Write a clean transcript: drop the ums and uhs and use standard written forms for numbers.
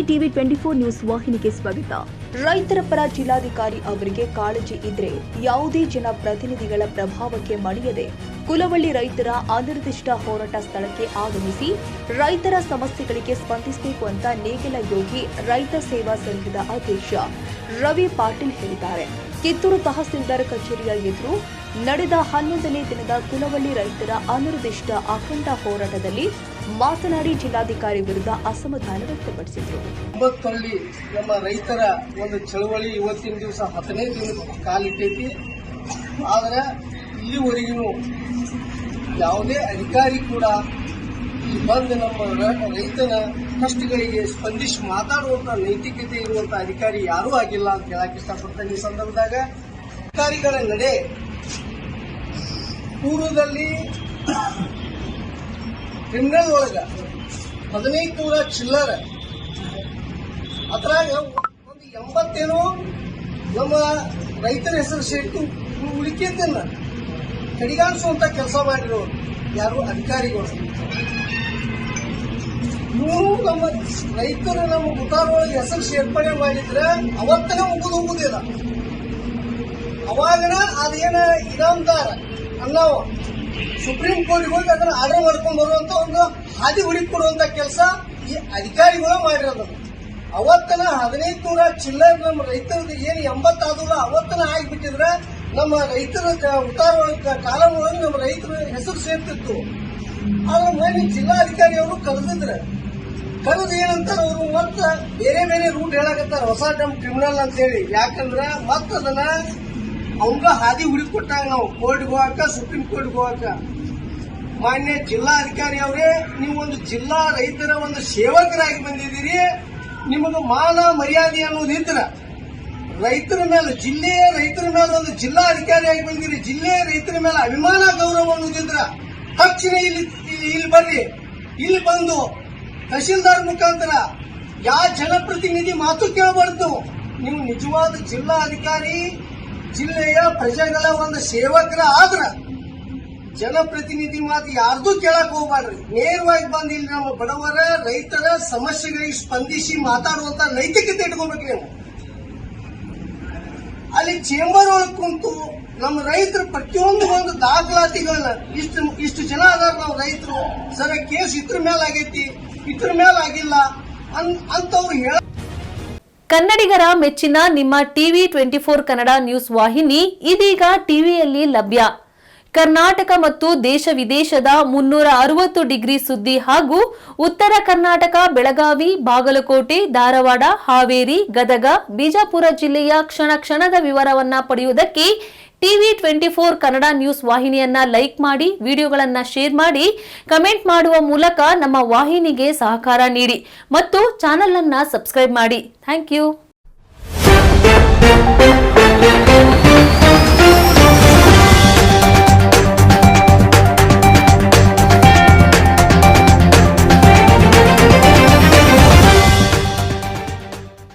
TV 24 news ವಾಹಿನಿಗೆ ಸ್ವಾಗತ. ರೈತರ ಪರ ಜಿಲ್ಲಾಧಿಕಾರಿ ಅವರಿಗೆ ಕಾಳಜಿ ಇದ್ರೆ ಯಾವುದೇ ಜನಪ್ರತಿನಿಧಿಗಳ ಪ್ರಭಾವಕ್ಕೆ ಮಣಿಯದೆ ಕುಲವಳ್ಳಿ ರೈತರ ಅನಿರ್ದಿಷ್ಟ ಹೋರಾಟ ಸ್ಥಳಕ್ಕೆ ಆಗಮಿಸಿ ರೈತರ ಸಮಸ್ಯೆಗಳಿಗೆ ಸ್ಪಂದಿಸಬೇಕು ಅಂತ ನೇಗಿಲ ಯೋಗಿ ರೈತ ಸೇವಾ ಸಂಘದ ಅಧ್ಯಕ್ಷ ರವಿ ಪಾಟೀಲ್ ಹೇಳಿದ್ದಾರೆ. ಕಿತ್ತೂರು ತಹಸೀಲ್ದಾರ್ ಕಚೇರಿಯ ಎದುರು ನಡೆದ 11ನೇ ದಿನದ ಕುಲವಳ್ಳಿ ರೈತರ ಅನಿರ್ದಿಷ್ಟ ಅಖಂಡ ಹೋರಾಟದಲ್ಲಿ ಮಾತನಾಡಿ ಜಿಲ್ಲಾಧಿಕಾರಿ ವಿರುದ್ಧ ಅಸಮಾಧಾನ ವ್ಯಕ್ತಪಡಿಸಿದರು. ನಮ್ಮ ರೈತರ ಒಂದು ಚಳವಳಿ ಇವತ್ತಿನ ದಿವಸ 10ನೇ ದಿನಕ್ಕೆ ಕಾಲಿಟ್ಟೈತಿ. ಆದರೆ ಇಲ್ಲಿವರೆಗೂ ಯಾವುದೇ ಅಧಿಕಾರಿ ಕೂಡ ಬಂದು ನಮ್ಮ ರೈತನ ಕಷ್ಟಗಳಿಗೆ ಸ್ಪಂದಿಸಿ ಮಾತಾಡುವಂತ ನೈತಿಕತೆ ಇರುವಂತ ಅಧಿಕಾರಿ ಯಾರೂ ಆಗಿಲ್ಲ ಅಂತ ಹೇಳಕ್ ಇಷ್ಟಪಡ್ತೇನೆ. ಈ ಸಂದರ್ಭದಾಗ ಅಧಿಕಾರಿಗಳ ನಡೆ ಪೂರ್ವದಲ್ಲಿ ಕ್ರಿಮಿನಲ್ ಒಳಗ 1500 ಚಿಲ್ಲರ ಅದ್ರಾಗ ಒಂದು 80 ನಮ್ಮ ರೈತರ ಹೆಸರು ಸೇರಿತು. ಉಳಿಕೆದನ್ನ ಕಡಿಗಾಣಿಸುವಂತ ಕೆಲಸ ಮಾಡಿರೋರು ಯಾರು ಅಧಿಕಾರಿಗಳು. ಇವರು ನಮ್ಮ ರೈತರು ನಮ್ಮ ಉತ್ತಾರೊಳಗೆ ಹೆಸರು ಸೇರ್ಪಡೆ ಮಾಡಿದ್ರೆ ಅವತ್ತನ ಹೋಗುದಿಲ್ಲ. ಅವಾಗನ ಅದೇನ ಇನಾಮದಾರ ಅನ್ನೋ ಸುಪ್ರೀಂ ಕೋರ್ಟ್ಗೆ ಹೋಗಿ ಅದನ್ನ ಆರ್ಡರ್ ಮಾಡ್ಕೊಂಡು ಬರುವಂತ ಒಂದು ಹಾದಿ ಹುಡುಕಿಕೊಡುವಂತ ಕೆಲಸ ಈ ಅಧಿಕಾರಿಗಳು ಮಾಡಿರೋದು. ಅವತ್ತನ 1500 ಚಿಲ್ಲರ್ ನಮ್ಮ ರೈತರದ್ದು ಏನು 80 ಆದಲ್ಲ ಅವತ್ತನ ಆಗಿಬಿಟ್ಟಿದ್ರೆ ನಮ್ಮ ರೈತರ ಉತ್ತಾರ ಕಾಲಂ ಒಳಗೆ ನಮ್ಮ ರೈತರ ಹೆಸರು ಸೇರ್ತಿತ್ತು. ಆದ್ರೆ ಮೊನ್ನೆ ಜಿಲ್ಲಾಧಿಕಾರಿ ಅವರು ಕರೆದಿದ್ರೆ ಕರೆದು ಏನಂತಾರ ಅವರು ಮತ್ತ ಬೇರೆ ಬೇರೆ ರೂಟ್ ಹೇಳಕತ್ತಾರ ಹೊಸ ಟೈಮ್ ಕ್ರಿಮಿನಲ್ ಅಂತ ಹೇಳಿ. ಯಾಕಂದ್ರ ಮತ್ತ ಅದನ್ನ ಅವಂಗ ಹಾದಿ ಹುಡುಕೊಟ್ಟಾಗ ನಾವು ಕೋರ್ಟ್ಗೆ ಹೋಗಾಕ ಸುಪ್ರೀಂ ಕೋರ್ಟ್ಗೆ ಹೋಗಾಕ. ಮಾನ್ಯ ಜಿಲ್ಲಾಧಿಕಾರಿ ಅವರೇ, ನೀವು ಒಂದು ಜಿಲ್ಲಾ ರೈತರ ಒಂದು ಸೇವಕರಾಗಿ ಬಂದಿದ್ದೀರಿ. ನಿಮಗೆ ಮಾನ ಮರ್ಯಾದೆ ಅನ್ನೋದಿದ್ರ ರೈತರ ಮೇಲೆ ಜಿಲ್ಲೆಯ ರೈತರ ಮೇಲೆ ಒಂದು ಜಿಲ್ಲಾಧಿಕಾರಿಯಾಗಿ ಬಂದಿರಿ. ಜಿಲ್ಲೆಯ ರೈತರ ಮೇಲೆ ಅಭಿಮಾನ ಗೌರವ ಅನ್ನೋದಿದ್ರ ತಕ್ಷಣ ಇಲ್ಲಿ ಬರ್ರಿ. ಇಲ್ಲಿ ಬಂದು ತಹಶೀಲ್ದಾರ್ ಮುಖಾಂತರ ಯಾವ ಜನಪ್ರತಿನಿಧಿ ಮಾತು ಕೇಳಬಾರ್ದು. ನೀವು ನಿಜವಾದ ಜಿಲ್ಲಾಧಿಕಾರಿ, ಜಿಲ್ಲೆಯ ಪ್ರಜೆಗಳ ಒಂದು ಸೇವಕರ ಆದ್ರ ಜನಪ್ರತಿನಿಧಿ ಮಾತು ಯಾರ್ದು ಕೇಳಕ್ ಹೋಗ್ಬಾರ್ರಿ. ನೇರವಾಗಿ ಬಂದು ಇಲ್ಲಿ ನಮ್ಮ ಬಡವರ ರೈತರ ಸಮಸ್ಯೆಗಳಿಗೆ ಸ್ಪಂದಿಸಿ ಮಾತಾಡುವಂತ ನೈತಿಕತೆ ಇಟ್ಕೋಬೇಕು ನೀವು. ಅಲ್ಲಿ ಚೇಂಬರ್ ಒಳಗೆ ಕುಂತು ನಮ್ಮ ರೈತರ ಪ್ರತಿಯೊಂದು ಒಂದು ದಾಖಲಾತಿಗಳನ್ನ ಇಷ್ಟು ಜನ ಅದಾರ ನಾವು ರೈತರು, ಸರ ಕೇಸ್ ಇದ್ರ ಮೇಲೆ ಆಗೈತಿ, ಇದ್ರ ಮೇಲೆ ಆಗಿಲ್ಲ ಅಂತವ್ರು ಹೇಳ. ಕನ್ನಡಿಗರ ಮೆಚ್ಚಿನ ನಿಮ್ಮ ಟಿವಿ 24 ಕನ್ನಡ ನ್ಯೂಸ್ ವಾಹಿನಿ ಇದೀಗ ಟಿವಿಯಲ್ಲಿ ಲಭ್ಯ. ಕರ್ನಾಟಕ ಮತ್ತು ದೇಶ ವಿದೇಶದ 360 ಡಿಗ್ರಿ ಸುದ್ದಿ ಹಾಗೂ ಉತ್ತರ ಕರ್ನಾಟಕ, ಬೆಳಗಾವಿ, ಬಾಗಲಕೋಟೆ, ಧಾರವಾಡ, ಹಾವೇರಿ, ಗದಗ, ಬಿಜಾಪುರ ಜಿಲ್ಲೆಯ ಕ್ಷಣ ಕ್ಷಣದ ವಿವರವನ್ನ ಪಡೆಯುವುದಕ್ಕೆ ಟಿವಿ 24 ಕನ್ನಡ ನ್ಯೂಸ್ ವಾಹಿನಿಯನ್ನ ಲೈಕ್ ಮಾಡಿ, ವಿಡಿಯೋಗಳನ್ನ ಶೇರ್ ಮಾಡಿ, ಕಮೆಂಟ್ ಮಾಡುವ ಮೂಲಕ ನಮ್ಮ ವಾಹಿನಿಗೆ ಸಹಕಾರ ನೀಡಿ ಮತ್ತು ಚಾನೆಲ್ ಅನ್ನ ಸಬ್ಸ್ಕ್ರೈಬ್ ಮಾಡಿ. Thank you.